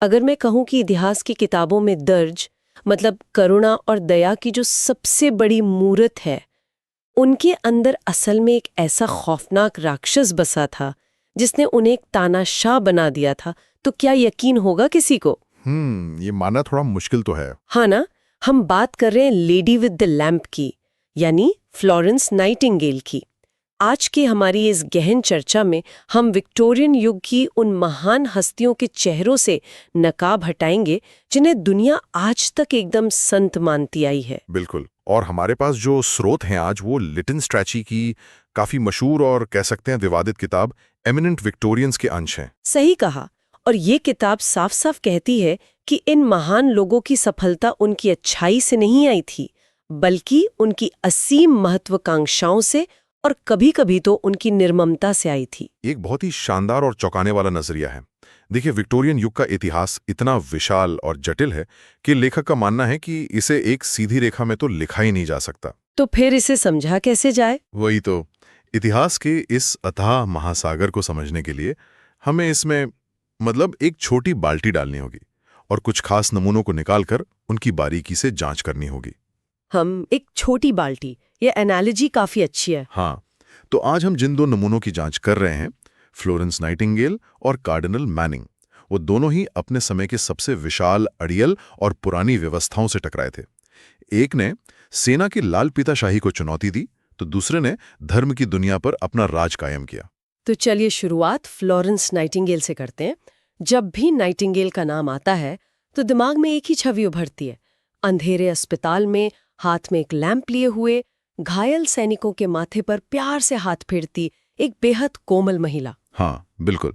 अगर मैं कहूँ कि इतिहास की किताबों में दर्ज मतलब करुणा और दया की जो सबसे बड़ी मूरत है, उनके अंदर असल में एक ऐसा खौफनाक राक्षस बसा था जिसने उन्हें एक तानाशाह बना दिया था, तो क्या यकीन होगा किसी को? ये मानना थोड़ा मुश्किल तो है। हाँ ना। हम बात कर रहे हैं लेडी विद द लैम्प की, यानी फ्लोरेंस नाइटिंगेल की। आज की हमारी इस गहन चर्चा में हम विक्टोरियन युग की उन महान हस्तियों के चेहरों से नकाब हटाएंगे जिन्हें दुनिया आज तक एकदम संत मानती आई है। बिल्कुल। और हमारे पास जो स्रोत हैं आज वो लिटन स्ट्रैची की काफी मशहूर और कह सकते हैं विवादित किताब एमिनेंट विक्टोरियंस के अंश हैं। सही कहा। और ये किताब साफ साफ कहती है कि इन महान लोगों की सफलता उनकी अच्छाई से नहीं आई थी, बल्कि उनकी असीम महत्वाकांक्षाओं से और कभी-कभी तो उनकी निर्ममता से आई थी। एक बहुत ही शानदार और चौंकाने वाला नजरिया है। देखिए, विक्टोरियन युग का इतिहास इतना विशाल और जटिल है कि लेखक का मानना है कि इसे एक सीधी रेखा में तो लिखा ही नहीं जा सकता। तो फिर इसे समझा कैसे जाए? वही तो। इतिहास के इस अथाह महासागर को समझने के लिए हमें इसमें एक छोटी बाल्टी डालनी होगी और कुछ खास नमूनों को निकालकर उनकी बारीकी से जांच करनी होगी। हम एक छोटी बाल्टी, ये एनालॉजी काफी अच्छी है। हाँ, तो आज हम जिन दो नमूनों की जांच कर रहे हैं, फ्लोरेंस नाइटिंगेल और कार्डिनल मैनिंग, वो दोनों ही अपने समय के सबसे विशाल, अड़ियल और पुरानी व्यवस्थाओं से टकराए थे। एक ने सेना की लाल पीताशाही को चुनौती दी, तो दूसरे ने धर्म की दुनिया पर अपना राज कायम किया। तो चलिए शुरुआत फ्लोरेंस नाइटिंगेल से करते हैं। जब भी नाइटिंगेल का नाम आता है तो दिमाग में एक ही छवि उभरती है। अंधेरे अस्पताल में हाथ में एक लैंप लिए हुए, घायल सैनिकों के माथे पर प्यार से हाथ फेरती एक बेहद कोमल महिला। हाँ, बिल्कुल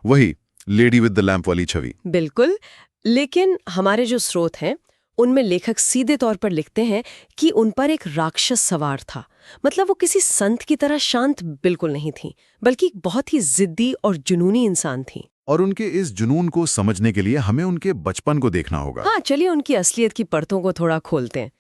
वही लेडी विद द लैंप वाली छवि। बिल्कुल। लेकिन हमारे जो स्रोत हैं उनमें लेखक सीधे तौर पर लिखते हैं कि उन पर एक राक्षस सवार था। मतलब वो किसी संत की तरह शांत बिल्कुल नहीं थी, बल्कि बहुत ही जिद्दी और जुनूनी इंसान थी। और उनके इस जुनून को समझने के लिए हमें उनके बचपन को देखना होगा। हाँ, चलिए उनकी असलियत की परतों को थोड़ा खोलते हैं।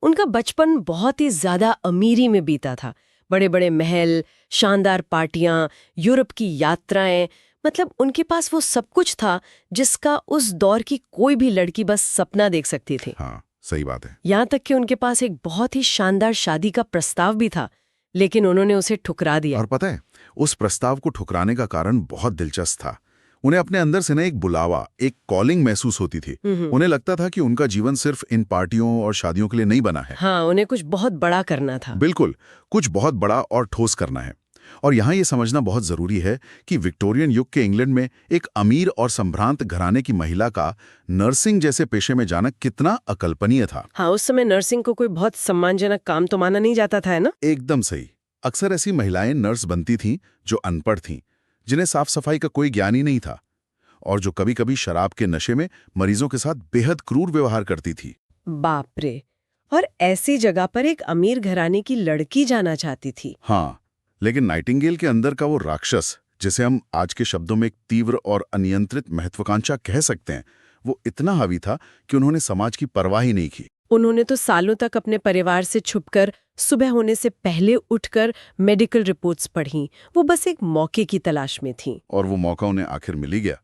उनका बचपन बहुत ही ज्यादा अमीरी में बीता था। बड़े बड़े महल, शानदार पार्टियां, यूरोप की यात्राएं, मतलब उनके पास वो सब कुछ था जिसका उस दौर की कोई भी लड़की बस सपना देख सकती थी। हाँ, सही बात है। यहाँ तक कि उनके पास एक बहुत ही शानदार शादी का प्रस्ताव भी था, लेकिन उन्होंने उसे ठुकरा दिया। और पता है, उस प्रस्ताव को ठुकराने का कारण बहुत दिलचस्प था। उन्हें अपने अंदर से ना एक बुलावा, एक कॉलिंग महसूस होती थी। उन्हें लगता था कि उनका जीवन सिर्फ इन पार्टियों और शादियों के लिए नहीं बना है। हाँ, उन्हें कुछ बहुत बड़ा करना था। बिल्कुल, कुछ बहुत बड़ा और ठोस करना है। और यहाँ ये समझना बहुत जरूरी है कि विक्टोरियन युग के इंग्लैंड में एक अमीर और संभ्रांत घराने की महिला का नर्सिंग जैसे पेशे में जाना कितना अकल्पनीय था। हाँ, उस समय नर्सिंग को कोई बहुत सम्मानजनक काम तो माना नहीं जाता था, है ना? एकदम सही। अक्सर ऐसी महिलाएं नर्स बनती थीं जो अनपढ़ थीं, जिन्हें साफ सफाई का कोई ज्ञान ही नहीं था, और जो कभी कभी शराब के नशे में मरीजों के साथ बेहद क्रूर व्यवहार करती थी। बाप रे! और ऐसी जगह पर एक अमीर घराने की लड़की जाना चाहती थी। हाँ, लेकिन नाइटिंगेल के अंदर का वो राक्षस, जिसे हम आज के शब्दों में एक तीव्र और अनियंत्रित महत्वाकांक्षा कह सकते हैं, वो इतना हावी था कि उन्होंने समाज की परवाह ही नहीं की। उन्होंने तो सालों तक अपने परिवार से छुपकर सुबह होने से पहले उठकर मेडिकल रिपोर्ट्स पढ़ीं। वो बस एक मौके की तलाश में थीं। और वो मौका उन्हें आखिर मिल ही गया।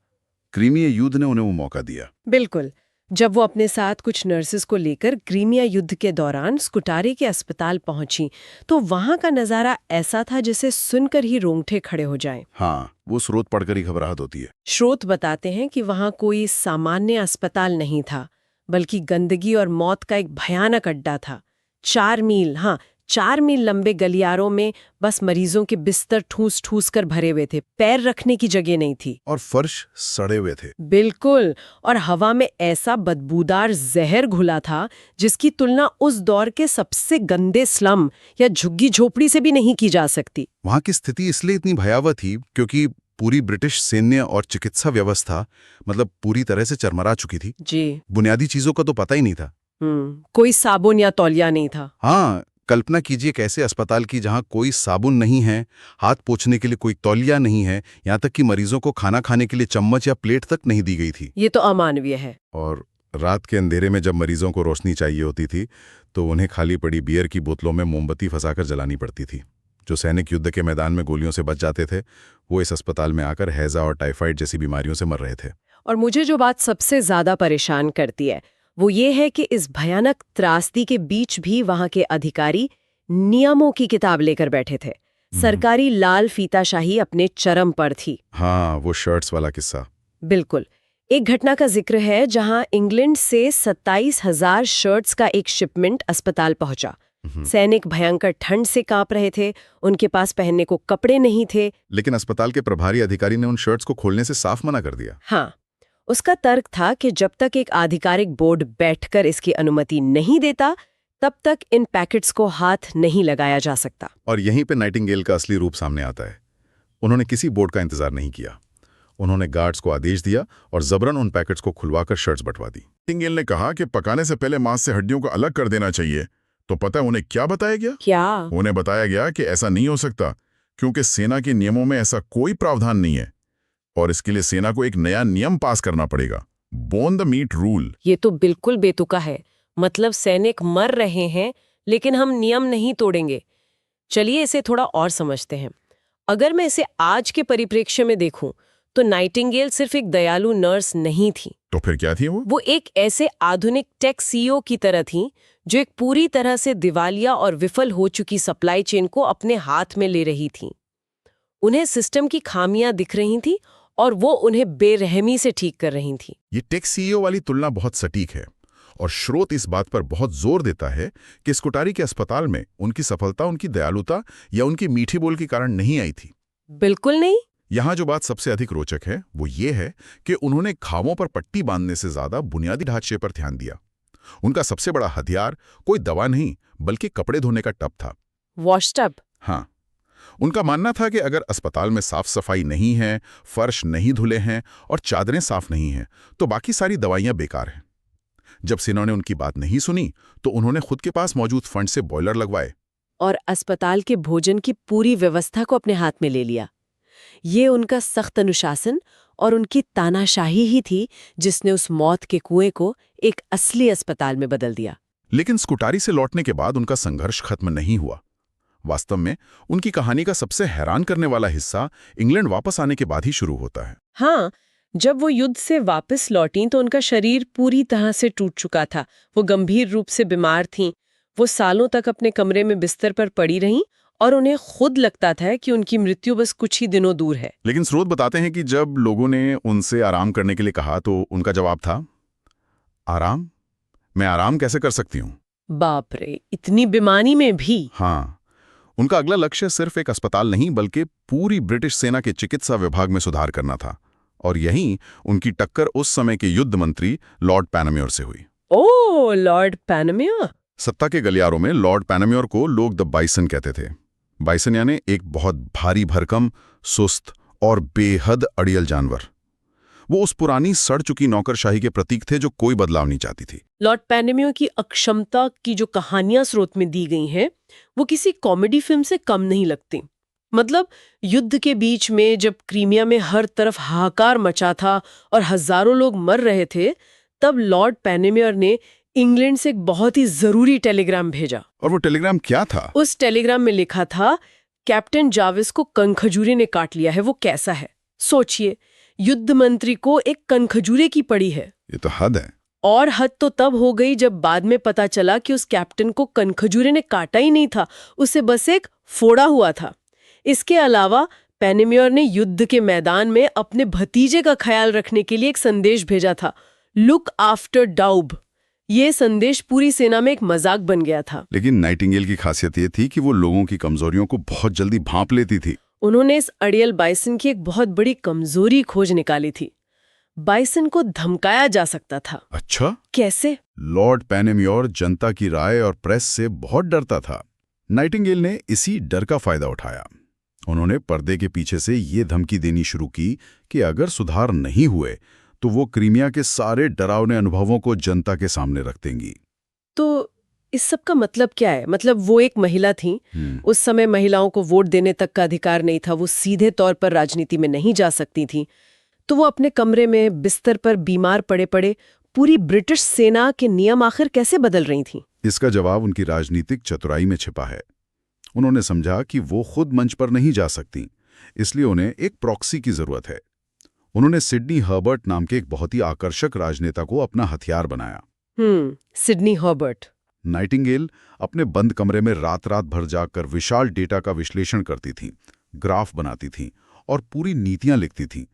क्रीमिया युद्ध ने उन्हें वो मौका दिया। बिल्कुल। जब वो अपने साथ कुछ नर्सेस को लेकर क्रीमिया युद्ध के दौरान स्कुटारे के अस्पताल पहुंची, तो वहां का नजारा ऐसा था जिसे सुनकर ही रोंगटे खड़े हो जाएं। हाँ, वो स्रोत पढ़कर ही घबराहट होती है। स्रोत बताते हैं कि वहां कोई सामान्य अस्पताल नहीं था, बल्कि गंदगी और मौत का एक भयानक अड्डा था। 4 मील लंबे गलियारों में बस मरीजों के बिस्तर ठूस ठूस कर भरे हुए थे। पैर रखने की जगह नहीं थी। और फर्श सड़े हुए थे। बिल्कुल। और हवा में ऐसा बदबूदार जहर घुला था जिसकी तुलना उस दौर के सबसे गंदे स्लम या झुग्गी झोपड़ी से भी नहीं की जा सकती। वहां की स्थिति इसलिए इतनी भयावह थी क्योंकि पूरी ब्रिटिश सैन्य और चिकित्सा व्यवस्था पूरी तरह से चरमरा चुकी थी। जी। बुनियादी चीजों का तो पता ही नहीं था। कोई साबुन या तौलिया नहीं था। हाँ, कल्पना कीजिए कैसे अस्पताल की जहां कोई साबुन नहीं है, हाथ पोंछने के लिए कोई तौलिया नहीं है, यहाँ तक कि मरीजों को खाना खाने के लिए चम्मच या प्लेट तक नहीं दी गई थी। ये तो अमानवीय है। और रात के अंधेरे में जब मरीजों को रोशनी चाहिए होती थी तो उन्हें खाली पड़ी बियर की बोतलों में मोमबत्ती फंसाकर जलानी पड़ती थी। जो सैनिक युद्ध के मैदान में गोलियों से बच जाते थे, वो इस अस्पताल में आकर हैजा और टाइफाइड जैसी बीमारियों से मर रहे थे। और मुझे जो बात सबसे ज्यादा परेशान करती है वो ये है कि इस भयानक त्रासदी के बीच भी वहां के अधिकारी नियमों की किताब लेकर बैठे थे। सरकारी लाल फीताशाही अपने चरम पर थी। हाँ, वो शर्ट्स वाला किस्सा। बिल्कुल। एक घटना का जिक्र है जहां इंग्लैंड से 27,000 शर्ट्स का एक शिपमेंट अस्पताल पहुंचा। सैनिक भयंकर ठंड से कांप रहे थे, उनके पास पहनने को कपड़े नहीं थे। लेकिन अस्पताल के प्रभारी अधिकारी ने उन शर्ट्स को खोलने से साफ मना कर दिया। हाँ, उसका तर्क था कि जब तक एक आधिकारिक बोर्ड बैठकर इसकी अनुमति नहीं देता तब तक इन पैकेट्स को हाथ नहीं लगाया जा सकता। और यहीं पे नाइटिंगेल का असली रूप सामने आता है। उन्होंने किसी बोर्ड का इंतजार नहीं किया। उन्होंने गार्ड्स को आदेश दिया और जबरन उन पैकेट्स को खुलवाकर शर्ट्स बंटवा दी। नाइटिंगेल ने कहा कि पकाने से पहले मांस से हड्डियों को अलग कर देना चाहिए। तो पता है उन्हें क्या बताया गया? क्या? उन्हें बताया गया कि ऐसा नहीं हो सकता क्योंकि सेना के नियमों में ऐसा कोई प्रावधान नहीं है और इसके लिए सेना को एक नया नियम पास करना पड़ेगा, बोन द मीट रूल। ये तो बिल्कुल बेतुका है। मतलब सैनिक मर रहे हैं लेकिन हम नियम नहीं तोड़ेंगे। चलिए इसे थोड़ा और समझते हैं। अगर मैं इसे आज के परिप्रेक्ष्य में देखूं तो नाइटिंगेल सिर्फ एक दयालु नर्स नहीं थी। तो फिर क्या थी वो? वो एक ऐसे आधुनिक टेक सीईओ की तरह थी जो एक पूरी तरह से दिवालिया और विफल हो चुकी सप्लाई चेन को अपने हाथ में ले रही थी। उन्हें सिस्टम की खामियां दिख रही थी और वो उन्हें बेरहमी से ठीक कर रही थी। ये टेक सीईओ वाली तुलना बहुत सटीक है और स्रोत इस बात पर बहुत जोर देता है कि स्कूटारी के अस्पताल में उनकी सफलता उनकी दयालुता या उनकी मीठी बोल के कारण नहीं आई थी। बिल्कुल नहीं। यहाँ जो बात सबसे अधिक रोचक है वो ये है कि उन्होंने घावों पर पट्टी बांधने से ज्यादा बुनियादी ढांचे पर ध्यान दिया। उनका सबसे बड़ा हथियार कोई दवा नहीं बल्कि कपड़े धोने का टब था। Wash tub? हाँ, उनका मानना था कि अगर अस्पताल में साफ सफाई नहीं है, फर्श नहीं धुले हैं और चादरें साफ नहीं हैं तो बाकी सारी दवाइयां बेकार हैं। जब सेना ने उनकी बात नहीं सुनी तो उन्होंने खुद के पास मौजूद फंड से बॉयलर लगवाए और अस्पताल के भोजन की पूरी व्यवस्था को अपने हाथ में ले लिया। ये उनका सख्त अनुशासन और उनकी तानाशाही ही थी जिसने उस मौत के कुएं को एक असली अस्पताल में बदल दिया। लेकिन स्कूटारी से लौटने के बाद उनका संघर्ष खत्म नहीं हुआ। वास्तव में उनकी कहानी का सबसे हैरान करने वाला हिस्सा इंग्लैंड वापस आने के बाद ही शुरू होता है। हाँ, जब वो युद्ध से वापस लौटीं तो उनका शरीर पूरी तरह से टूट चुका था। वो गंभीर रूप से बीमार थीं। वो सालों तक अपने कमरे में बिस्तर पर पड़ी रहीं और उन्हें खुद लगता था कि उनकी मृत्यु बस कुछ ही दिनों दूर है। लेकिन स्रोत बताते हैं कि जब लोगों ने उनसे आराम करने के लिए कहा तो उनका जवाब था, आराम? मैं आराम कैसे कर सकती हूँ? बाप रे, इतनी बीमारी में भी? हाँ, उनका अगला लक्ष्य सिर्फ एक अस्पताल नहीं बल्कि पूरी ब्रिटिश सेना के चिकित्सा विभाग में सुधार करना था। और यहीं उनकी टक्कर उस समय के युद्ध मंत्री लॉर्ड पैनाम्योर से हुई। ओह, लॉर्ड पैनाम्योर। सत्ता के गलियारों में लॉर्ड पैनाम्योर को लोग द बाइसन कहते थे। बाइसन यानी एक बहुत भारी भरकम, सुस्त और बेहद अड़ियल जानवर। वो उस पुरानी सड़ चुकी नौकरशाही के प्रतीक थे जो कोई बदलाव नहीं चाहती थी। लॉर्ड पैनाम्योर की अक्षमता की जो कहानियां स्रोत में दी गई हैं वो किसी कॉमेडी फिल्म से कम नहीं लगती। मतलब युद्ध के बीच में जब क्रीमिया में हर तरफ हाहाकार मचा था और हजारों लोग मर रहे थे, तब लॉर्ड पैनाम्योर ने इंग्लैंड से एक बहुत ही जरूरी टेलीग्राम भेजा। और वो टेलीग्राम क्या था? उस टेलीग्राम में लिखा था, कैप्टन जाविस को कनखजूरे ने काट लिया है। वो कैसा है सोचिए, युद्ध मंत्री को एक कनखजूरे की पड़ी है। ये तो हद है। और हद तो तब हो गई जब बाद में पता चला कि उस कैप्टन को कनखजूरे ने काटा ही नहीं था, उसे बस एक फोड़ा हुआ था। इसके अलावा पैनाम्योर ने युद्ध के मैदान में अपने भतीजे का ख्याल रखने के लिए एक संदेश भेजा था, लुक आफ्टर डाउब। ये संदेश पूरी सेना में एक मजाक बन गया था। लेकिन नाइटिंगेल की खासियत ये थी कि वो लोगों की कमजोरियों को बहुत जल्दी भांप लेती थी। उन्होंने इस अड़ियल बाइसन की एक बहुत बड़ी कमजोरी खोज निकाली थी। बाइसन को धमकाया जा सकता था। अच्छा, कैसे? लॉर्ड पैनाम्योर जनता की राय और प्रेस से बहुत डरता था। नाइटिंगेल ने इसी डर का फायदा उठाया। उन्होंने पर्दे के पीछे से ये धमकी देनी शुरू की कि अगर सुधार नहीं हुए तो वो क्रीमिया के सारे डरावने अनुभवों को जनता के सामने रख देंगी। तो इस सब का मतलब क्या है? मतलब वो एक महिला थी। उस समय महिलाओं को वोट देने तक का अधिकार नहीं था। वो सीधे तौर पर राजनीति में नहीं जा सकती थी। तो वो अपने कमरे में बिस्तर पर बीमार पड़े पड़े पूरी ब्रिटिश सेना के नियम आखिर कैसे बदल रही थी? इसका जवाब उनकी राजनीतिक चतुराई में छिपा है। उन्होंने समझा कि वो खुद मंच पर नहीं जा सकती, इसलिए उन्हें एक प्रॉक्सी की जरूरत है। उन्होंने सिडनी हर्बर्ट नाम के एक बहुत ही आकर्षक राजनेता को अपना हथियार बनाया। Sydney Herbert. नाइटिंगेल अपने बंद कमरे में रात रात भर जाकर विशाल डेटा का विश्लेषण करती थीं, ग्राफ बनाती थीं और पूरी नीतियां लिखती थीं।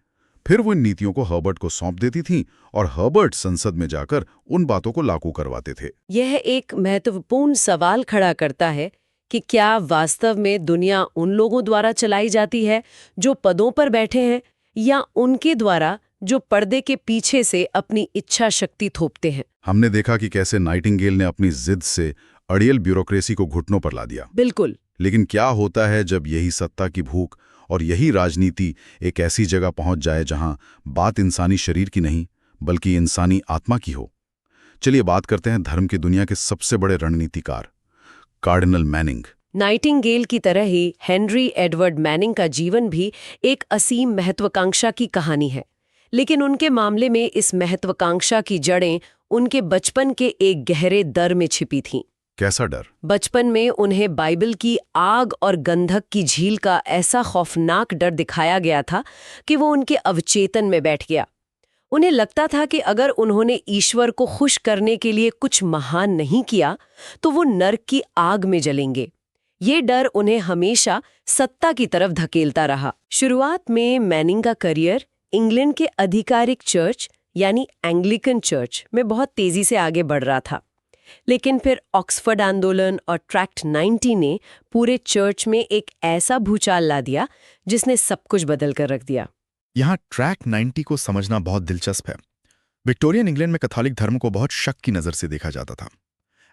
फिर वो इन नीतियों को हर्बर्ट को सौंप देती थीं और हर्बर्ट संसद में जाकर उन बातों को लागू करवाते थे। यह एक महत्वपूर्ण सवाल खड़ा करता है कि क्या वास्तव में दुनिया उन लोगों द्वारा चलाई जाती है जो पदों पर बैठे हैं, या उनके द्वारा जो पर्दे के पीछे से अपनी इच्छा शक्ति थोपते हैं। हमने देखा कि कैसे नाइटिंगेल ने अपनी जिद से अड़ियल ब्यूरोक्रेसी को घुटनों पर ला दिया। बिल्कुल। लेकिन क्या होता है जब यही सत्ता की भूख और यही राजनीति एक ऐसी जगह पहुंच जाए जहां बात इंसानी शरीर की नहीं बल्कि इंसानी आत्मा की हो? चलिए बात करते हैं धर्म की दुनिया के सबसे बड़े रणनीतिकार कार्डिनल मैनिंग। नाइटिंगेल की तरह ही हेनरी एडवर्ड मैनिंग का जीवन भी एक असीम महत्वाकांक्षा की कहानी है, लेकिन उनके मामले में इस महत्वाकांक्षा की जड़ें उनके बचपन के एक गहरे डर में छिपी थीं। कैसा डर? बचपन में उन्हें बाइबल की आग और गंधक की झील का ऐसा खौफनाक डर दिखाया गया था कि वो उनके अवचेतन में बैठ गया। उन्हें लगता था कि अगर उन्होंने ईश्वर को खुश करने के लिए कुछ महान नहीं किया तो वो नर्क की आग में जलेंगे। ये डर उन्हें हमेशा सत्ता की तरफ धकेलता रहा। शुरुआत में मैनिंग का करियर इंग्लैंड के आधिकारिक चर्च यानी एंग्लिकन चर्च में बहुत तेजी से आगे बढ़ रहा था, लेकिन फिर ऑक्सफोर्ड आंदोलन और ट्रैक्ट 90 ने पूरे चर्च में एक ऐसा भूचाल ला दिया जिसने सब कुछ बदल कर रख दिया। यहाँ ट्रैक्ट 90 को समझना बहुत दिलचस्प है। विक्टोरियन इंग्लैंड में कैथोलिक धर्म को बहुत शक की नज़र से देखा जाता था।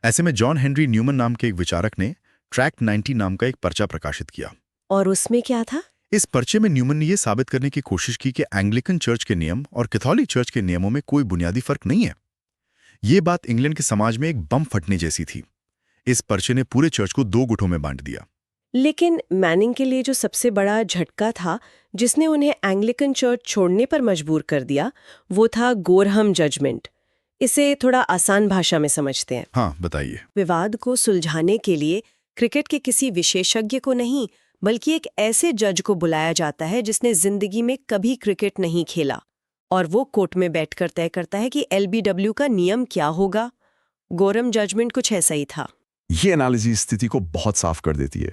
ऐसे में जॉन हेनरी न्यूमन नाम के एक विचारक ने ट्रैक्ट 90 नाम का एक पर्चा प्रकाशित किया। और उसमें क्या था? इस पर्चे में न्यूमन ने यह साबित करने की कोशिश की कि एंग्लिकन चर्च के नियम और कैथोलिक चर्च के नियमों में कोई बुनियादी फर्क नहीं है। ये बात इंग्लैंड के समाज में एक बम फटने जैसी थी। इस पर्चे ने पूरे चर्च को दो गुटों में बांट दिया। लेकिन मैनिंग के लिए जो सबसे बड़ा झटका था जिसने उन्हें एंग्लिकन चर्च छोड़ने पर मजबूर कर दिया, वो था गोरहम जजमेंट। इसे थोड़ा आसान भाषा में समझते हैं। हाँ, बताइए। विवाद को सुलझाने के लिए क्रिकेट के किसी विशेषज्ञ को नहीं बल्कि एक ऐसे जज को बुलाया जाता है जिसने जिंदगी में कभी क्रिकेट नहीं खेला, और वो कोर्ट में बैठकर तय करता है कि LBW का नियम क्या होगा। गोरहम जजमेंट कुछ ऐसा ही था। ये एनालिसिस स्थिति को बहुत साफ कर देती है।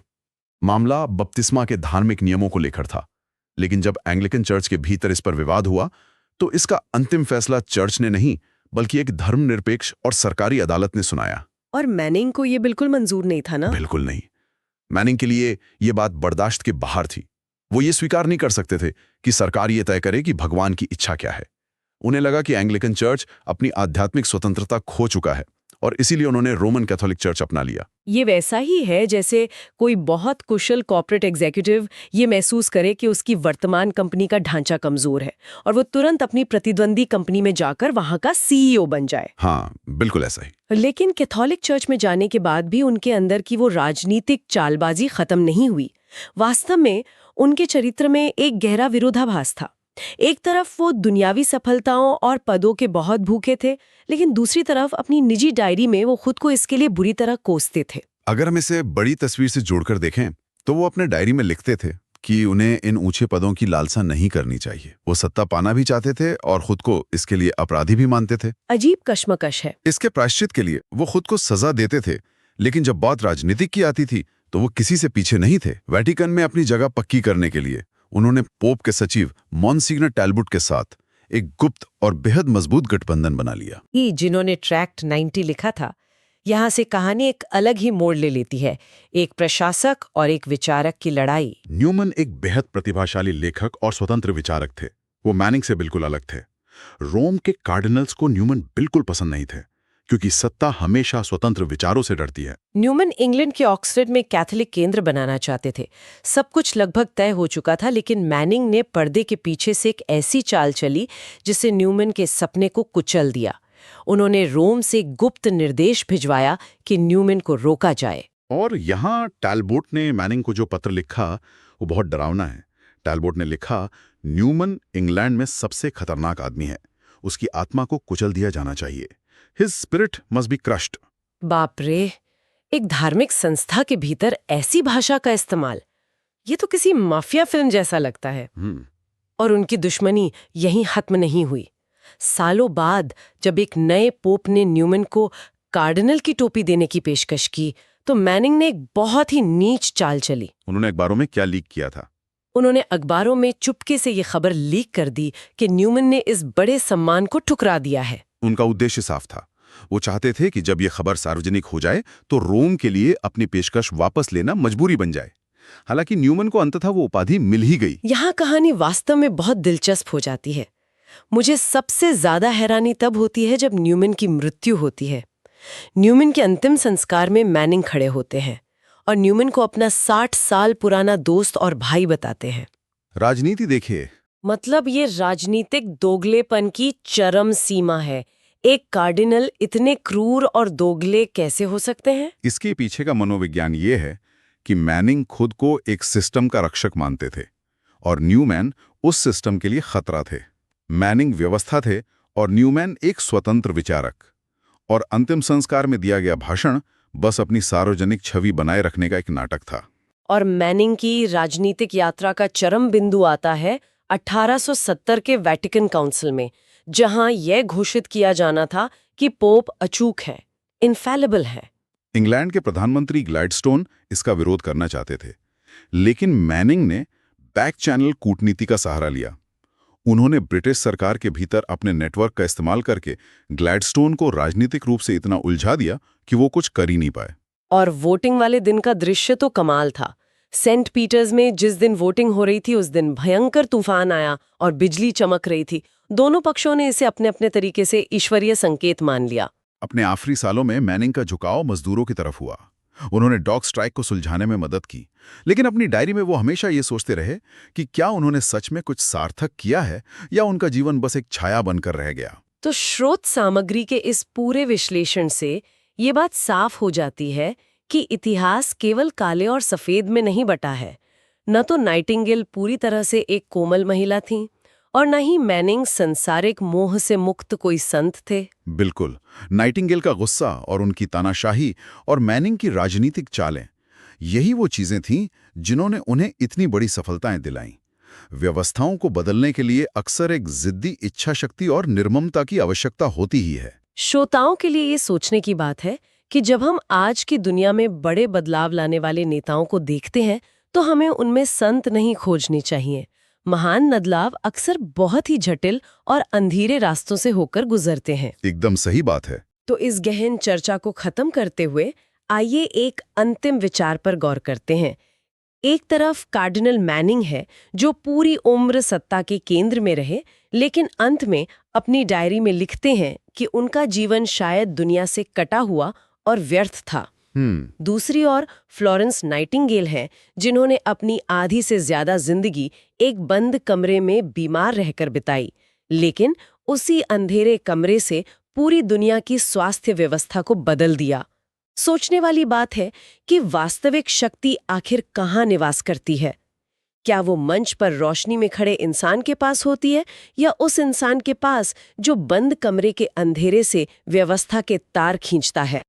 मामला बपतिस्मा के धार्मिक नियमों को लेकर था, लेकिन जब एंग्लिकन चर्च के भीतर इस पर विवाद हुआ तो इसका अंतिम फैसला चर्च ने नहीं बल्कि एक धर्मनिरपेक्ष और सरकारी अदालत ने सुनाया। और मैनिंग को ये बिल्कुल मंजूर नहीं था ना? बिल्कुल नहीं। मैनिंग के लिए ये बात बर्दाश्त के बाहर थी। वो ये स्वीकार नहीं कर सकते थे कि सरकार ये तय करे कि भगवान की इच्छा क्या है। उन्हें लगा कि एंग्लिकन चर्च अपनी आध्यात्मिक स्वतंत्रता खो चुका है और इसीलिए उन्होंने रोमन कैथोलिक चर्च अपना लिया। ये वैसा ही है जैसे कोई बहुत कुशल कॉर्पोरेट एग्जीक्यूटिव ये महसूस करे कि उसकी वर्तमान कंपनी का ढांचा कमजोर है और वो तुरंत अपनी प्रतिद्वंदी कंपनी में जाकर वहां का CEO बन जाए। हाँ, बिल्कुल ऐसा ही। लेकिन कैथोलिक चर्च में जाने के बाद भी उनके अंदर की वो राजनीतिक चालबाजी खत्म नहीं हुई। वास्तव में उनके चरित्र में एक गहरा विरोधाभास था। एक तरफ वो दुनियावी सफलताओं और पदों के बहुत भूखे थे, लेकिन दूसरी तरफ अपनी निजी डायरी में वो खुद को इसके लिए बुरी तरह कोसते थे। अगर हम इसे बड़ी तस्वीर से जोड़कर देखें तो वो अपने डायरी में लिखते थे कि उन्हें इन ऊंचे पदों की लालसा नहीं करनी चाहिए। वो सत्ता पाना भी चाहते थे और खुद को इसके लिए अपराधी भी मानते थे। अजीब कश्मकश है। इसके प्रायश्चित के लिए वो खुद को सजा देते थे, लेकिन जब बात राजनीतिक की आती थी तो वो किसी से पीछे नहीं थे। वेटिकन में अपनी जगह पक्की करने के लिए उन्होंने पोप के सचिव मॉन्सिग्नर टैलबुट के साथ एक गुप्त और बेहद मजबूत गठबंधन बना लिया। ये जिन्होंने ट्रैक्ट 90 लिखा था, यहाँ से कहानी एक अलग ही मोड़ ले लेती है। एक प्रशासक और एक विचारक की लड़ाई। न्यूमन एक बेहद प्रतिभाशाली लेखक और स्वतंत्र विचारक थे। वो मैनिंग से बिल्कुल अलग थे। रोम के कार्डिनल्स को न्यूमन बिल्कुल पसंद नहीं थे, क्योंकि सत्ता हमेशा स्वतंत्र विचारों से डरती है। न्यूमन इंग्लैंड के ऑक्सफोर्ड में कैथोलिक केंद्र बनाना चाहते थे। सब कुछ लगभग तय हो चुका था, लेकिन मैनिंग ने पर्दे के पीछे से एक ऐसी चाल चली जिससे न्यूमन के सपने को कुचल दिया। उन्होंने रोम से गुप्त निर्देश भिजवाया कि न्यूमन को रोका जाए। और यहाँ टैलबोट ने मैनिंग को जो पत्र लिखा वो बहुत डरावना है। टैलबोट ने लिखा, न्यूमन इंग्लैंड में सबसे खतरनाक आदमी है। उसकी आत्मा को कुचल दिया जाना चाहिए। His spirit must be crushed। बाप रे, एक धार्मिक संस्था के भीतर ऐसी भाषा का इस्तेमाल, ये तो किसी माफिया फिल्म जैसा लगता है। और उनकी दुश्मनी यहीं खत्म नहीं हुई। सालों बाद जब एक नए पोप ने न्यूमैन को कार्डिनल की टोपी देने की पेशकश की, तो मैनिंग ने एक बहुत ही नीच चाल चली। उन्होंने अखबारों में क्या लीक किया था? उन्होंने अखबारों में चुपके से ये खबर लीक कर दी कि न्यूमैन ने इस बड़े सम्मान को ठुकरा दिया है। उनका उद्देश्य साफ था। वो चाहते थे कि जब ये खबर सार्वजनिक हो जाए तो रोम के लिए अपनी पेशकश वापस लेना मजबूरी बन जाए। हालांकि न्यूमैन को अंततः वो उपाधि मिल ही गई। यहाँ कहानी वास्तव में बहुत दिलचस्प हो जाती है। मुझे सबसे ज्यादा हैरानी तब होती है जब न्यूमैन की मृत्यु होती है। न्यूमैन के अंतिम संस्कार में मैनिंग खड़े होते हैं और न्यूमैन को अपना 60 साल पुराना दोस्त और भाई बताते हैं। राजनीति देखिए, मतलब ये राजनीतिक दोगलेपन की चरम सीमा है। एक कार्डिनल इतने क्रूर और दोगले कैसे हो सकते हैं? इसके पीछे का मनोविज्ञान ये है कि मैनिंग खुद को एक सिस्टम का रक्षक मानते थे और न्यूमैन उस सिस्टम के लिए खतरा थे। मैनिंग व्यवस्था थे और न्यूमैन एक स्वतंत्र विचारक। और अंतिम संस्कार में दिया गया भाषण बस अपनी सार्वजनिक छवि बनाए रखने का एक नाटक था। और मैनिंग की राजनीतिक यात्रा का चरम बिंदु आता है 1870 के वेटिकन काउंसिल में, जहां यह घोषित किया जाना था कि पोप अचूक है, इनफैलिबल है। इंग्लैंड के प्रधानमंत्री ग्लैडस्टोन इसका विरोध करना चाहते थे, लेकिन मैनिंग ने बैक चैनल कूटनीति का सहारा लिया। उन्होंने ब्रिटिश सरकार के भीतर अपने नेटवर्क का इस्तेमाल करके ग्लैडस्टोन को राजनीतिक रूप से इतना उलझा दिया कि वो कुछ कर ही नहीं पाए। और वोटिंग वाले दिन का दृश्य तो कमाल था। सेंट पीटर्स में जिस दिन वोटिंग हो रही थी उस दिन भयंकर तूफान आया और बिजली चमक रही थी। दोनों पक्षों ने इसे अपने अपने तरीके से ईश्वरीय संकेत मान लिया। अपने आखिरी सालों में मैनिंग का झुकाव मजदूरों की तरफ हुआ। उन्होंने डॉग स्ट्राइक को सुलझाने में मदद की, लेकिन अपनी डायरी में वो हमेशा ये सोचते रहे कि क्या उन्होंने सच में कुछ सार्थक किया है या उनका जीवन बस एक छाया बनकर रह गया। तो स्रोत सामग्री के इस पूरे विश्लेषण से ये बात साफ हो जाती है कि इतिहास केवल काले और सफेद में नहीं बटा है। न तो नाइटिंगेल पूरी तरह से एक कोमल महिला थीं और न ही मैनिंग संसारिक मोह से मुक्त कोई संत थे। बिल्कुल, नाइटिंगेल का गुस्सा और उनकी तानाशाही और मैनिंग की राजनीतिक चालें, यही वो चीजें थीं जिन्होंने उन्हें इतनी बड़ी सफलताएं दिलाईं। व्यवस्थाओं को बदलने के लिए अक्सर एक जिद्दी इच्छा शक्ति और निर्ममता की आवश्यकता होती ही है। श्रोताओं के लिए ये सोचने की बात है कि जब हम आज की दुनिया में बड़े बदलाव लाने वाले नेताओं को देखते हैं तो हमें उनमें संत नहीं खोजने चाहिए। महान बदलाव अक्सर बहुत ही जटिल और अंधेरे रास्तों से होकर गुजरते हैं। एकदम सही बात है। तो इस गहन चर्चा को खत्म करते हुए आइए एक अंतिम विचार पर गौर करते हैं। एक तरफ कार्डिनल मैनिंग है जो पूरी उम्र सत्ता के केंद्र में रहे, लेकिन अंत में अपनी डायरी में लिखते हैं कि उनका जीवन शायद दुनिया से कटा हुआ और व्यर्थ था। दूसरी ओर फ्लोरेंस नाइटिंगेल हैं जिन्होंने अपनी आधी से ज्यादा जिंदगी एक बंद कमरे में बीमार रहकर बिताई, लेकिन उसी अंधेरे कमरे से पूरी दुनिया की स्वास्थ्य व्यवस्था को बदल दिया। सोचने वाली बात है कि वास्तविक शक्ति आखिर कहाँ निवास करती है? क्या वो मंच पर रोशनी में खड़े इंसान के पास होती है या उस इंसान के पास जो बंद कमरे के अंधेरे से व्यवस्था के तार खींचता है?